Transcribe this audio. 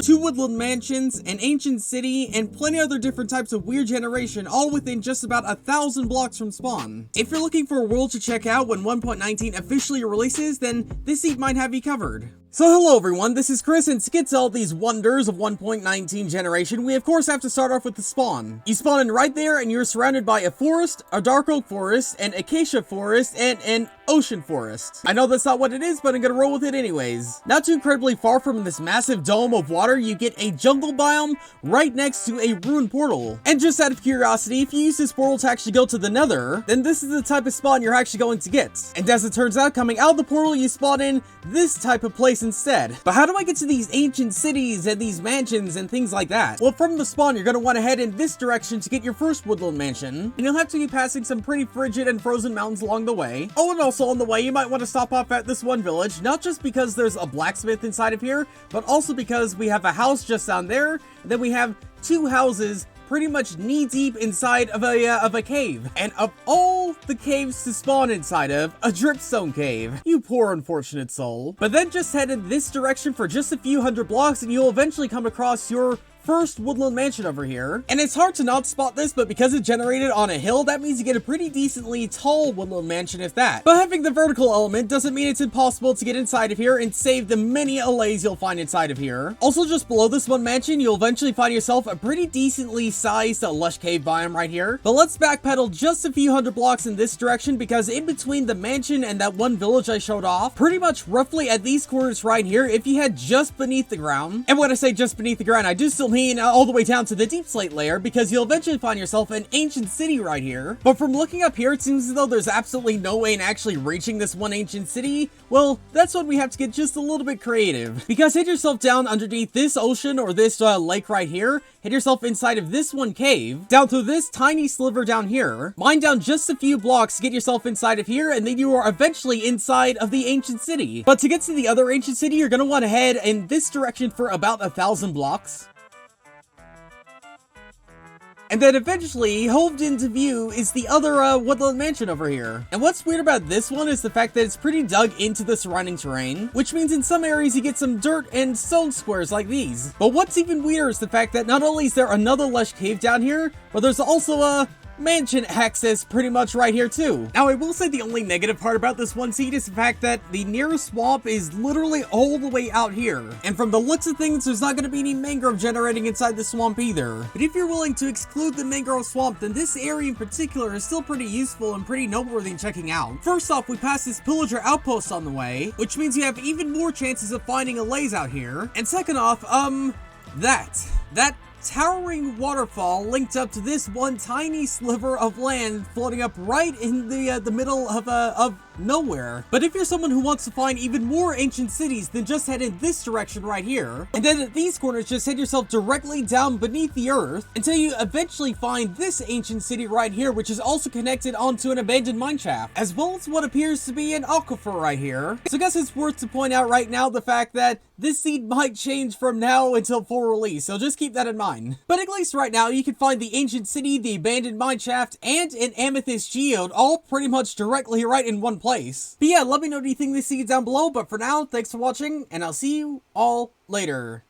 2 woodland mansions, an ancient city, and plenty other different types of weird generation, all within just about 1,000 blocks from spawn. If you're looking for a world to check out when 1.19 officially releases, then this seed might have you covered. So hello everyone, this is Chris, and to get to all these wonders of 1.19 generation, we of course have to start off with the spawn. You spawn in right there, and you're surrounded by a forest, a dark oak forest, an acacia forest, and an ocean forest. I know that's not what it is, but I'm gonna roll with it anyways. Not too incredibly far from this massive dome of water, you get a jungle biome right next to a ruined portal. And just out of curiosity, if you use this portal to actually go to the nether, then this is the type of spawn you're actually going to get. And as it turns out, coming out of the portal, you spawn in this type of place instead. But how do I get to these ancient cities and these mansions and things like that? Well, from the spawn, you're going to want to head in this direction to get your first woodland mansion, and you'll have to be passing some pretty frigid and frozen mountains along the way. Oh, and also on the way, you might want to stop off at this one village, not just because there's a blacksmith inside of here, but also because we have a house just down there, and then we have 2 houses pretty much knee-deep inside of a cave. And of all the caves to spawn inside of, a dripstone cave. You poor unfortunate soul. But then just head in this direction for just a few hundred blocks and you'll eventually come across your first woodland mansion over here. And it's hard to not spot this, but because it's generated on a hill, that means you get a pretty decently tall woodland mansion, if that. But having the vertical element doesn't mean it's impossible to get inside of here and save the many allays you'll find inside of here. Also, just below this one mansion, you'll eventually find yourself a pretty decently sized lush cave biome right here. But let's backpedal just a few hundred blocks in this direction, because in between the mansion and that one village I showed off, pretty much roughly at these corners right here, if you head just beneath the ground, and when I say just beneath the ground, I do still mean all the way down to the deep slate layer, because you'll eventually find yourself an ancient city right here. But from looking up here, it seems as though there's absolutely no way in actually reaching this one ancient city. Well, that's when we have to get just a little bit creative, because hit yourself down underneath this ocean or this lake right here, hit yourself inside of this one cave, down through this tiny sliver down here, mine down just a few blocks to get yourself inside of here, and then you are eventually inside of the ancient city. But to get to the other ancient city, you're going to want to head in this direction for about 1,000 blocks. And then eventually, hoved into view is the other woodland mansion over here. And what's weird about this one is the fact that it's pretty dug into the surrounding terrain, which means in some areas you get some dirt and stone squares like these. But what's even weirder is the fact that not only is there another lush cave down here, but there's also a mansion access pretty much right here too. Now, I will say the only negative part about this one seed is the fact that the nearest swamp is literally all the way out here. And from the looks of things, there's not going to be any mangrove generating inside the swamp either. But if you're willing to exclude the mangrove swamp, then this area in particular is still pretty useful and pretty noteworthy in checking out. First off, we pass this pillager outpost on the way, which means you have even more chances of finding allays out here. And second off, that towering waterfall linked up to this one tiny sliver of land floating up right in the middle of nowhere. But if you're someone who wants to find even more ancient cities, then just head in this direction right here, and then at these corners just head yourself directly down beneath the earth until you eventually find this ancient city right here, which is also connected onto an abandoned mineshaft, as well as what appears to be an aquifer right here. So I guess it's worth to point out right now the fact that this seed might change from now until full release, so just keep that in mind. But at least right now, you can find the ancient city, the abandoned mineshaft, and an amethyst geode all pretty much directly right in one place. But yeah, let me know what you think of this seed down below, but for now, thanks for watching, and I'll see you all later.